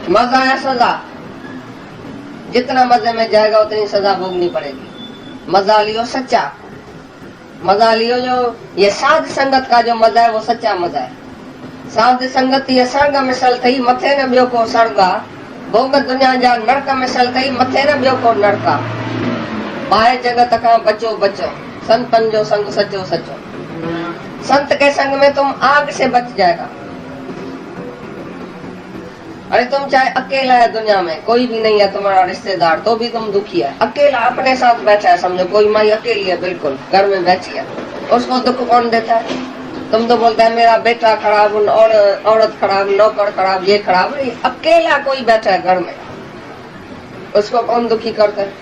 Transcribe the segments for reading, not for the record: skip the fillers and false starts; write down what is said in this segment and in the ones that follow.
मजा या सजा? जितना मजे में जाएगा उतनी सजा भोगनी पड़ेगी। मजा लियो सच्चा, मजा लियो जो ये साध संगत का जो मजा है वो सच्चा मजा है। साध संगत ये सर्ग मिसल थई मथे न ॿियो को सर्गा, भोग दुनिया जा नरक मिसल थई मथे न ॿियो को नरका। बाहे जगत खां बचो बचो, संतन जो संग सचो सचो। संत के संग में तुम आग से बच जाएगा। अरे तुम चाहे अकेला है दुनिया में, कोई भी नहीं है तुम्हारा रिश्तेदार, तो भी तुम दुखी है। अकेला अपने साथ बैठा है, समझो कोई माई अकेली है, बिल्कुल घर में बैठी है, उसको दुख कौन देता है? तुम तो बोलते हैं मेरा बेटा खराब, औरत खराब, नौकर खराब, ये खराब। अकेला कोई बैठा है घर में, उसको कौन दुखी करता है?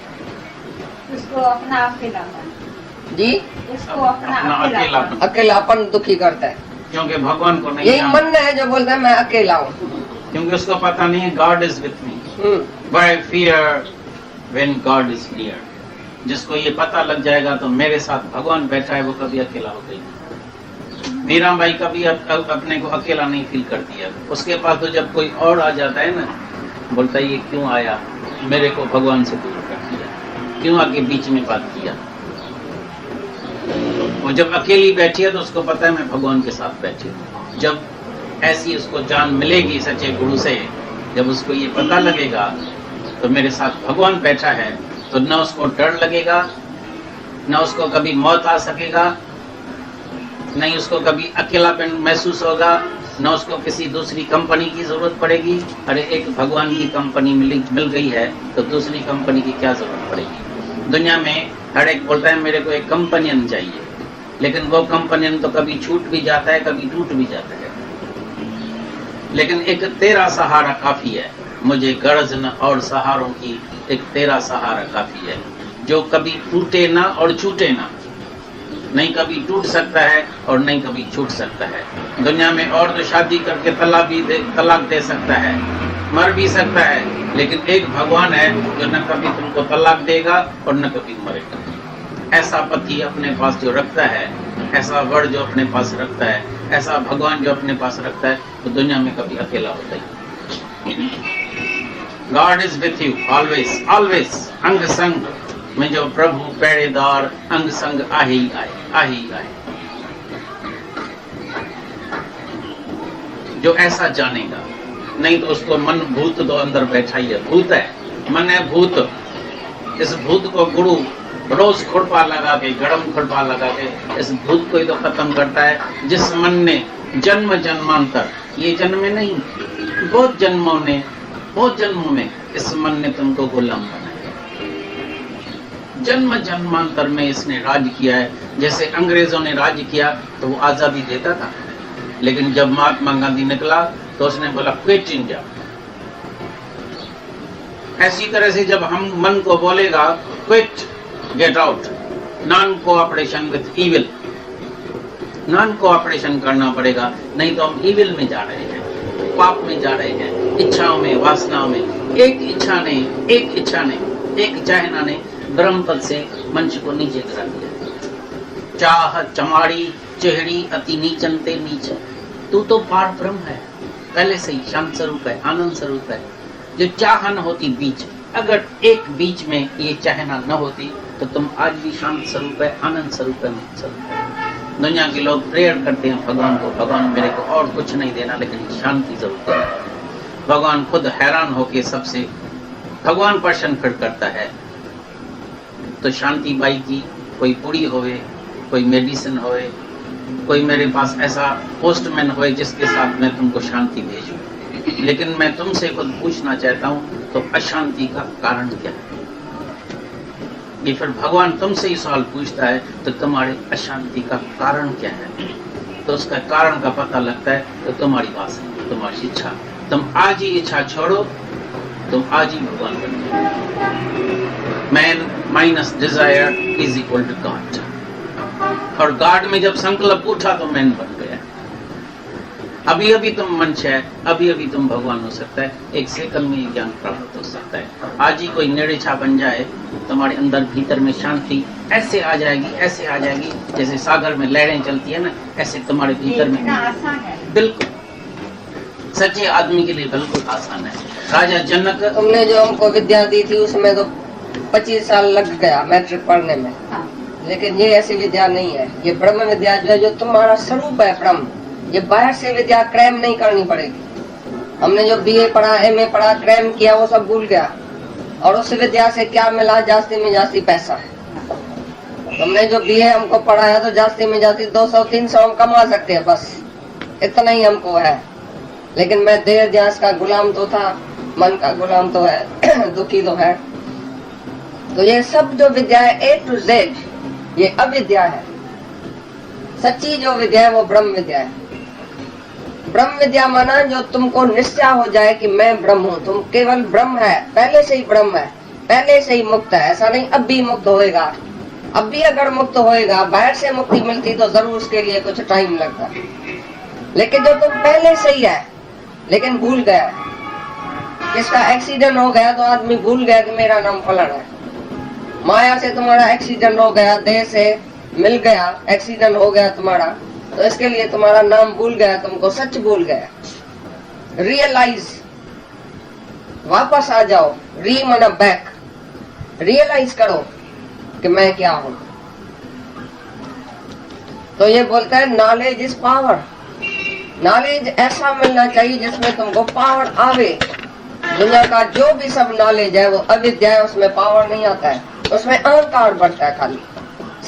उसको अपना अकेला जी, उसको अपना अकेलापन दुखी करता है, क्योंकि भगवान को नहीं यही मन है जो बोलता है मैं अकेला हूँ, क्योंकि उसको पता नहीं है God is with me. Why fear when God is near. जिसको ये पता लग जाएगा तो मेरे साथ भगवान बैठा है, वो कभी अकेला हो गई। मीराबाई कभी अपने को अकेला नहीं फील करती है। उसके पास तो जब कोई और आ जाता है ना, बोलता है ये क्यों आया, मेरे को भगवान से दूर कर दिया, क्यों आके बीच में बात किया। वो जब अकेली बैठी है तो उसको पता है मैं भगवान के साथ बैठी हूँ। जब ऐसी उसको जान मिलेगी सच्चे गुरु से, जब उसको ये पता लगेगा तो मेरे साथ भगवान बैठा है, तो न उसको डर लगेगा, न उसको कभी मौत आ सकेगा, नहीं उसको कभी अकेलापन महसूस होगा, न उसको किसी दूसरी कंपनी की जरूरत पड़ेगी। अरे एक भगवान की कंपनी मिल गई है तो दूसरी कंपनी की क्या जरूरत पड़ेगी। दुनिया में हर एक बोलता है मेरे को एक कंपनियन चाहिए, लेकिन वो कंपनियन तो कभी छूट भी जाता है, कभी टूट भी जाता है। लेकिन एक तेरा सहारा काफी है, मुझे गरज न और सहारों की, एक तेरा सहारा काफी है, जो कभी टूटे ना और छूटे ना। नहीं कभी टूट सकता है और नहीं कभी छूट सकता है। दुनिया में और तो शादी करके तलाक दे सकता है, मर भी सकता है, लेकिन एक भगवान है जो न कभी तुमको तलाक देगा और न कभी मरेगा। ऐसा पति अपने पास जो रखता है, ऐसा वर जो अपने पास रखता है, ऐसा भगवान जो अपने पास रखता है, तो दुनिया में कभी अकेला होता ही। God is with you always always. अंग संग में जो प्रभु पहरेदार, अंग संग आही आए आही आए। जो ऐसा जानेगा, नहीं तो उसको मन भूत तो अंदर बैठा ही है, भूत है, मन है भूत। इस भूत को गुरु रोज खुरपा लगा के, गरम खुरपा लगा के इस भूत को ही तो खत्म करता है। जिस मन ने जन्म जन्मांतर, ये जन्म में नहीं, बहुत जन्मों में इस मन ने तुमको गुलाम बनाया। जन्म जन्मांतर में इसने राज किया है। जैसे अंग्रेजों ने राज किया तो वो आजादी देता था, लेकिन जब महात्मा गांधी निकला तो उसने बोला क्विट इंडिया। ऐसी तरह से जब हम मन को बोलेगा quit, get out, non cooperation with evil, non cooperation करना पड़ेगा, नहीं तो हम इविल में जा रहे हैं, पाप में जा रहे हैं, इच्छाओं में, वासनाओं में। एक इच्छा ने, एक चाहना ने ब्रह्म पद से मंच को नीचे गिरा दिया। चाह चमाड़ी चेहड़ी अति नीचन ते नीच। तू तो पार ब्रह्म है, पहले से ही शांत स्वरूप है, आनंद स्वरूप है। जो चाह न होती बीच, अगर एक बीच में ये चाहना न होती तो तुम आज भी शांत स्वरूप है, आनंद स्वरूप है, मुक्त स्वरूप है। दुनिया के लोग प्रेयर करते हैं भगवान को, भगवान मेरे को और कुछ नहीं देना, लेकिन शांति जरूर देना। भगवान खुद हैरान होके सबसे भगवान प्रश्न फिर करता है। तो शांति बाई की कोई पुड़ी होवे, कोई मेडिसिन होवे, कोई मेरे पास ऐसा पोस्टमैन होए जिसके साथ मैं तुमको शांति भेजूं, लेकिन मैं तुमसे खुद पूछना चाहता हूं तो अशांति का कारण क्या है? ये फिर भगवान तुमसे ही सवाल पूछता है तो तुम्हारे अशांति का कारण क्या है? तो उसका कारण का पता लगता है तो तुम्हारी वासना, तुम्हारी इच्छा। तुम आज ही इच्छा छोड़ो, तुम आज ही भगवान बन जाओ। Man minus desire is equal to God. और गॉड में जब संकल्प उठा तो मैन बन गया। अभी अभी तुम मंच है, अभी अभी तुम भगवान हो सकता है, एक सेकंड में ज्ञान प्राप्त हो सकता है। आज ही कोई निरीक्षा बन जाए, तुम्हारे अंदर भीतर में शांति ऐसे आ जाएगी जैसे सागर में लहरें चलती है ना, ऐसे तुम्हारे भीतर में। बिल्कुल सच्चे आदमी के लिए बिल्कुल आसान है। राजा जनक, तुमने जो हमको विद्या दी थी उसमें तो 25 साल लग गया मैट्रिक पढ़ने में, हाँ, लेकिन ये ऐसी विद्या नहीं है। ये ब्रह्म विद्या जो है, जो तुम्हारा स्वरूप है ब्रह्म, ये बाहर से विद्या क्रैम नहीं करनी पड़ेगी। हमने जो बीए पढ़ा, एमए पढ़ा, क्रैम किया, वो सब भूल गया, और उस विद्या से क्या मिला? जास्ती में जास्ती पैसा। तुमने जो बीए हमको पढ़ाया तो जास्ती में जास्ती 200-300 हम कमा सकते हैं, बस इतना ही हमको है। लेकिन मैं देह ध्यास का गुलाम तो था, मन का गुलाम तो है, दुखी तो है। तो ये सब जो विद्या है A to Z, ये अविद्या है। सच्ची जो विद्या है वो ब्रह्म विद्या है। ब्रह्म विद्या माना जो तुमको निश्चय हो जाए कि मैं ब्रह्म हूँ, तुम केवल ब्रह्म है, पहले से ही ब्रह्म है, पहले से ही मुक्त है। ऐसा नहीं अब भी मुक्त होएगा, अब भी अगर मुक्त होएगा, बाहर से मुक्ति मिलती तो जरूर उसके लिए कुछ टाइम लगता, लेकिन जो तुम पहले से ही है, लेकिन भूल गया, किसका एक्सीडेंट हो गया तो आदमी भूल गया कि मेरा नाम फलाना है। माया से तुम्हारा एक्सीडेंट हो गया, देह से मिल गया, एक्सीडेंट हो गया तुम्हारा, तो इसके लिए तुम्हारा नाम भूल गया, तुमको सच भूल गया। रियलाइज, वापस आ जाओ, री माना बैक, रियलाइज करो कि मैं क्या हूं। तो ये बोलता है नॉलेज इज पावर। नॉलेज ऐसा मिलना चाहिए जिसमें तुमको पावर आवे। दुनिया का जो भी सब नॉलेज है वो अविद्या है, उसमें पावर नहीं आता है, उसमें अहंकार बढ़ता है खाली।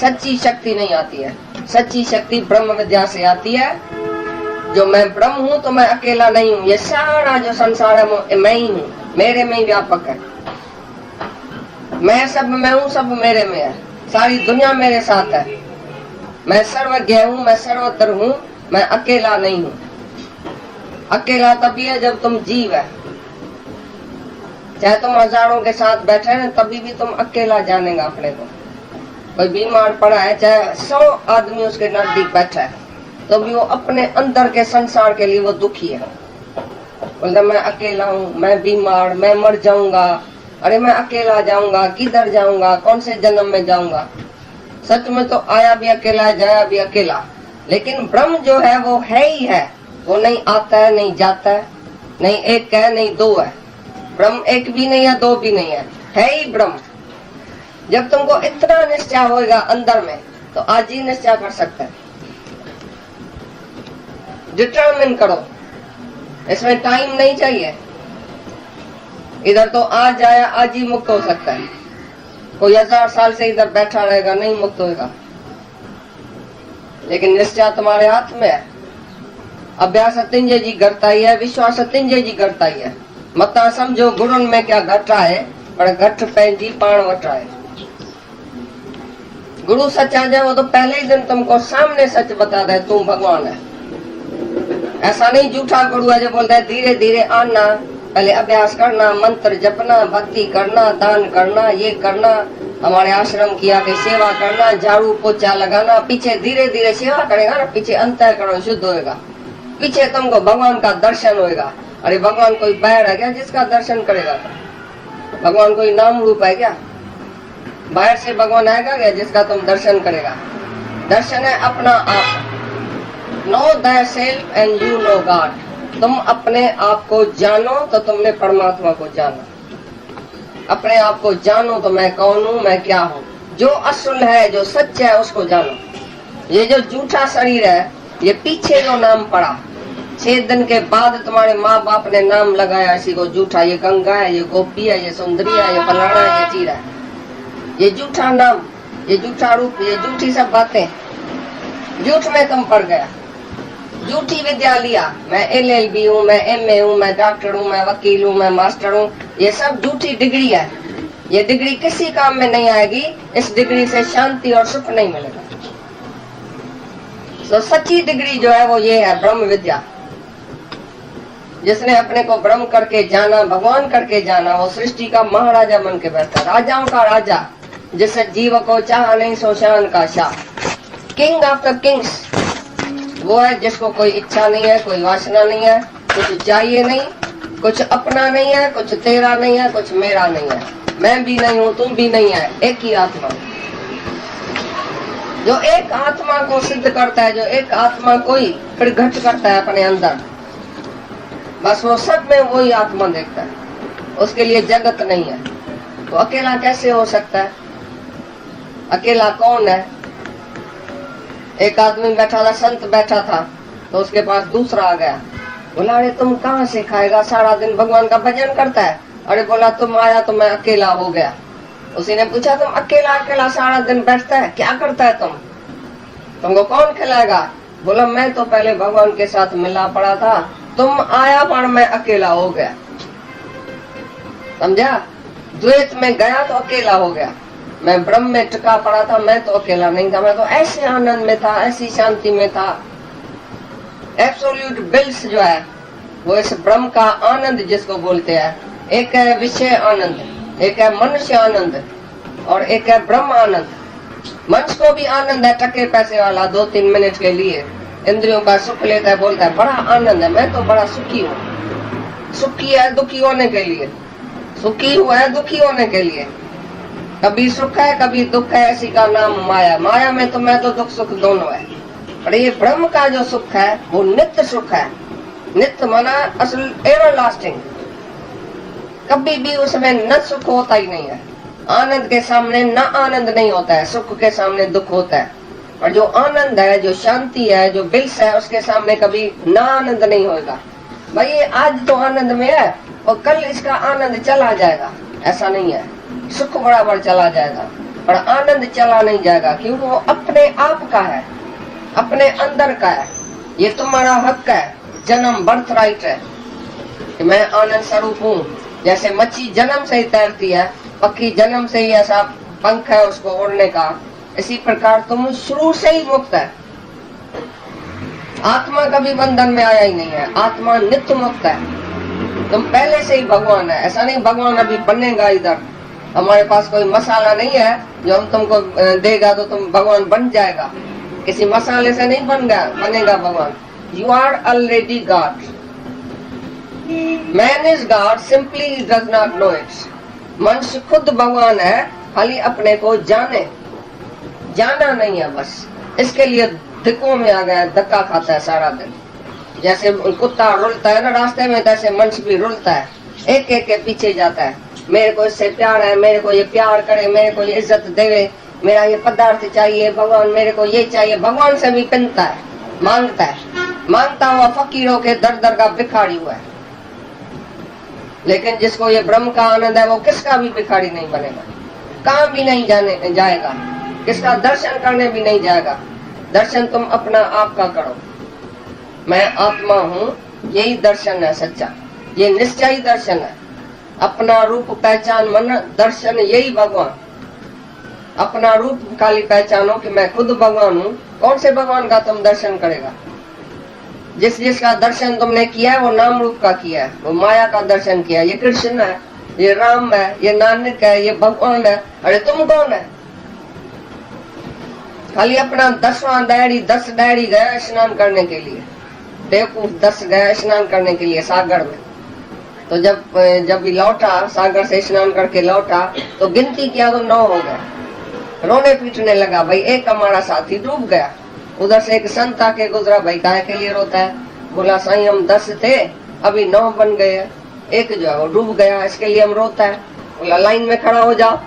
सच्ची शक्ति नहीं आती है। सच्ची शक्ति ब्रह्म विद्या से आती है। जो मैं ब्रह्म हूँ तो मैं अकेला नहीं हूँ, ये सारा जो संसार है मैं ही हूँ, मेरे में ही व्यापक है। मैं सब में हूँ, सब मेरे में है, सारी दुनिया मेरे साथ है। मैं सर्वज्ञ हूँ, मैं सर्वत्र हूँ, मैं अकेला नहीं हूँ। अकेला तभी है जब तुम जीव है। चाहे तुम हजारों के साथ बैठे हैं तभी भी तुम अकेला जानेगा अपने को। कोई बीमार पड़ा है, चाहे 100 आदमी उसके नजदीक बैठा है, तो भी वो अपने अंदर के संसार के लिए वो दुखी है। बोलता मैं अकेला हूँ, मैं बीमार, मैं मर जाऊंगा, अरे मैं अकेला जाऊंगा, किधर जाऊंगा, कौन से जन्म में जाऊंगा। सच में तो आया भी अकेला, जाया भी अकेला, लेकिन ब्रह्म जो है वो है ही है। वो नहीं आता है, नहीं जाता है, नहीं एक है, नहीं दो है। ब्रह्म एक भी नहीं है, दो भी नहीं है ही ब्रह्म। जब तुमको इतना निश्चय होगा अंदर में, तो आज ही निश्चय कर सकते हैं। डिटरमिन करो, इसमें टाइम नहीं चाहिए। इधर तो आज आया, आज ही मुक्त हो सकता है। कोई 1000 साल से इधर बैठा रहेगा, नहीं मुक्त होगा। लेकिन निश्चय तुम्हारे हाथ में है। अभ्यास तिंजे जी करता ही है, विश्वास तिंजे जी करता ही है। मता समझो गुरुन में क्या घटा है, पर घट पैंजी पाण वटा है। गुरु सच्चा जाए वो तो पहले ही दिन तुमको सामने सच बता दे, तू भगवान है। ऐसा नहीं झूठा गुरु है जो बोलता है धीरे धीरे आना, पहले अभ्यास करना, मंत्र जपना, भक्ति करना, दान करना, ये करना, हमारे आश्रम की आके सेवा करना, झाड़ू पोछा लगाना, पीछे धीरे धीरे सेवा करेगा ना, पीछे अंतःकरण शुद्ध होएगा, पीछे तुमको भगवान का दर्शन होएगा। अरे भगवान कोई बाहर है क्या जिसका दर्शन करेगा? भगवान कोई नाम रूप है क्या? बाहर से भगवान आएगा क्या जिसका तुम दर्शन करेगा? दर्शन है अपना आप। Know thyself and you know God। तुम अपने आप को जानो तो तुमने परमात्मा को जाना। अपने आप को जानो तो मैं कौन हूँ, मैं क्या हूँ। जो असल है, जो सच है, उसको जानो। ये जो झूठा शरीर है, ये पीछे जो नाम पड़ा, 6 दिन के बाद तुम्हारे माँ बाप ने नाम लगाया इसी को झूठा। ये गंगा है, ये गोपी है, ये सुंदरी है, ये फलाना है, ये चीरा है। ये झूठा नाम, ये झूठा रूप, ये झूठी सब बातें, झूठ में तुम पड़ गया। झूठी विद्या लिया, मैं LLB हूँ, मैं MA हूँ, मैं डॉक्टर हूँ, मैं वकील हूँ, मैं मास्टर हूँ। ये सब झूठी डिग्री है। ये डिग्री किसी काम में नहीं आएगी। इस डिग्री से शांति और सुख नहीं मिलेगा। तो सच्ची डिग्री जो है वो ये है ब्रह्म विद्या। जिसने अपने को ब्रह्म करके जाना, भगवान करके जाना, वो सृष्टि का महाराजा बन के बैठा, राजाओं का राजा। जिसे जीव को चाह नहीं सो शान का Shah, king of the Kings वो है जिसको कोई इच्छा नहीं है, कोई वासना नहीं है, कुछ चाहिए नहीं, कुछ अपना नहीं है, कुछ तेरा नहीं है, कुछ मेरा नहीं है, मैं भी नहीं हूँ, तुम भी नहीं है, एक ही आत्मा। जो एक आत्मा को सिद्ध करता है, जो एक आत्मा को ही फिर घट करता है अपने अंदर, बस वो सब में वही आत्मा देखता है, उसके लिए जगत नहीं है। तो अकेला कैसे हो सकता है? अकेला कौन है? एक आदमी बैठा था, संत बैठा था, तो उसके पास दूसरा आ गया, बोला अरे तुम कहाँ से खाएगा, सारा दिन भगवान का भजन करता है। अरे बोला तुम आया तो मैं अकेला हो गया। उसी ने पूछा तुम अकेला अकेला सारा दिन बैठता है, क्या करता है तुमको कौन खिलाएगा? बोला मैं तो पहले भगवान के साथ मिला पड़ा था, तुम आया पर मैं अकेला हो गया। समझा? द्वैत में गया तो अकेला हो गया, मैं ब्रह्म में टिका पड़ा था, मैं तो अकेला नहीं था, मैं तो ऐसे आनंद में था, ऐसी शांति में था। एब्सोल्यूट बिल्स जो है वो इस ब्रह्म का आनंद जिसको बोलते हैं, एक है विषय आनंद, एक है मनुष्य आनंद और एक है ब्रह्म आनंद। मनुष्य को भी आनंद है टके पैसे वाला, 2-3 मिनट के लिए इंद्रियों का सुख लेता है, बोलता है बड़ा आनंद है, मैं तो बड़ा सुखी हूँ। सुखी है दुखी होने के लिए, सुखी हुआ है दुखी होने के लिए। कभी सुख है कभी दुख है, इसी का नाम माया। माया में तो मैं तो दुख सुख दोनों है। पर ये ब्रह्म का जो सुख है वो नित्य सुख है। नित्य माना असल एवरलास्टिंग, कभी भी उसमें न सुख होता ही नहीं है। आनंद के सामने न आनंद नहीं होता है, सुख के सामने दुख होता है। और जो आनंद है, जो शांति है, जो बिल्स है, उसके सामने कभी न आनंद नहीं होगा। भाई ये आज तो आनंद में है और कल इसका आनंद चला जाएगा, ऐसा नहीं है। सुख बराबर चला जाएगा पर आनंद चला नहीं जाएगा, क्योंकि वो अपने आप का है, अपने अंदर का है। ये तुम्हारा हक है, जन्म बर्थ राइट है कि मैं आनंद स्वरूप हूँ। जैसे मच्छी जन्म से ही तैरती है, पक्षी जन्म से ही ऐसा पंख है उसको उड़ने का, इसी प्रकार तुम शुरू से ही मुक्त है। आत्मा कभी बंधन में आया ही नहीं है, आत्मा नित्य मुक्त है। तुम पहले से ही भगवान है, ऐसा नहीं भगवान अभी बनेगा इधर। हमारे पास कोई मसाला नहीं है जो हम तुमको देगा तो तुम भगवान बन जाएगा। किसी मसाले से नहीं बनेगा भगवान। You are already God. Man is God, simply does not know it. मनुष्य खुद भगवान है, खाली अपने को जाना नहीं है बस। इसके लिए दिक्कों में आ गया, धक्का खाता है सारा दिन। जैसे कुत्ता रुलता है ना रास्ते में, तैसे मनुष्य भी रुलता है, एक एक के पीछे जाता है। मेरे को इससे प्यार है, मेरे को ये प्यार करे, मेरे को ये इज्जत देवे, मेरा ये पदार्थ चाहिए, भगवान मेरे को ये चाहिए। भगवान से भी पिनता है, मांगता हुआ फकीरों के दर दर का भिखारी हुआ है। लेकिन जिसको ये ब्रह्म का आनंद है वो किसका भी भिखारी नहीं बनेगा, कहाँ भी नहीं जाएगा, किसका दर्शन करने भी नहीं जाएगा। दर्शन तुम अपना आप का करो, मैं आत्मा हूँ, यही दर्शन है सच्चा, ये निश्चयी दर्शन है। अपना रूप पहचान मन दर्शन, यही भगवान। अपना रूप खाली पहचानो कि मैं खुद भगवान हूँ। कौन से भगवान का तुम दर्शन करेगा? जिसका दर्शन तुमने किया है वो नाम रूप का किया है, वो माया का दर्शन किया है। ये कृष्ण है, ये राम है, ये नानक है, ये भगवान है। अरे तुम कौन है? खाली अपना 10 डैडी गया स्नान करने के लिए, बेवकूफ 10 गया स्नान करने के लिए सागर में। तो जब भी लौटा, सागर से स्नान करके लौटा तो गिनती किया तो 9 हो गया। रोने पीटने लगा, भाई एक हमारा साथी डूब गया। उधर से एक संत आके गुजरा, भाई काहे के लिए रोता है? बोला साईं हम 10 थे, अभी 9 बन गए, एक जो है वो डूब गया, इसके लिए हम रोता है। बोला लाइन में खड़ा हो जाओ।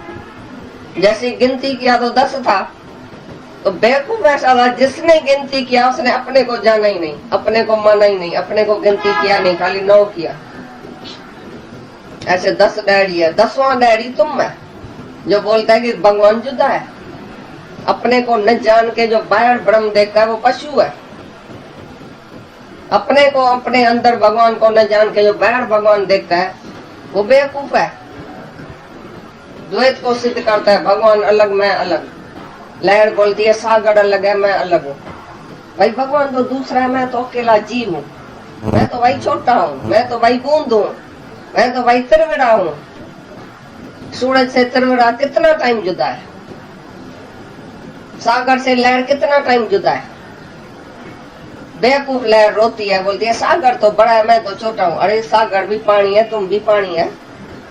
जैसे गिनती किया तो 10 था। तो बेवकूफ ऐसा था, जिसने गिनती किया उसने अपने को जाना ही नहीं, अपने को माना ही नहीं, अपने को गिनती किया नहीं, खाली 9 किया। ऐसे 10 डैडी है, 10वां डैडी तुम है जो बोलता है कि भगवान जुदा है। अपने को न जान के जो बाहर ब्रह्म देखता है वो पशु है। अपने को, अपने अंदर भगवान को न जान के जो बाहर भगवान देखता है वो बेवकूफ है। द्वैत को सिद्ध करता है, भगवान अलग मैं अलग। लहर बोलती है सागर अलग है मैं अलग हूँ। भाई भगवान तो दूसरा है, मैं तो अकेला जीव हूँ, मैं तो भाई छोटा हूँ, मैं तो भाई बूंद हूँ, मैं तो भाई त्रिविड़ा हूँ। सूरज से त्रिविड़ा कितना टाइम जुदा है? सागर से लहर कितना टाइम जुदा है? बेवकूफ लहर रोती है, बोलती है सागर तो बड़ा है मैं तो छोटा हूँ। अरे सागर भी पानी है, तुम भी पानी है,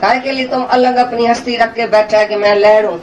काहे के लिए तुम अलग अपनी हस्ती रख के बैठा है कि मैं लहर हूँ?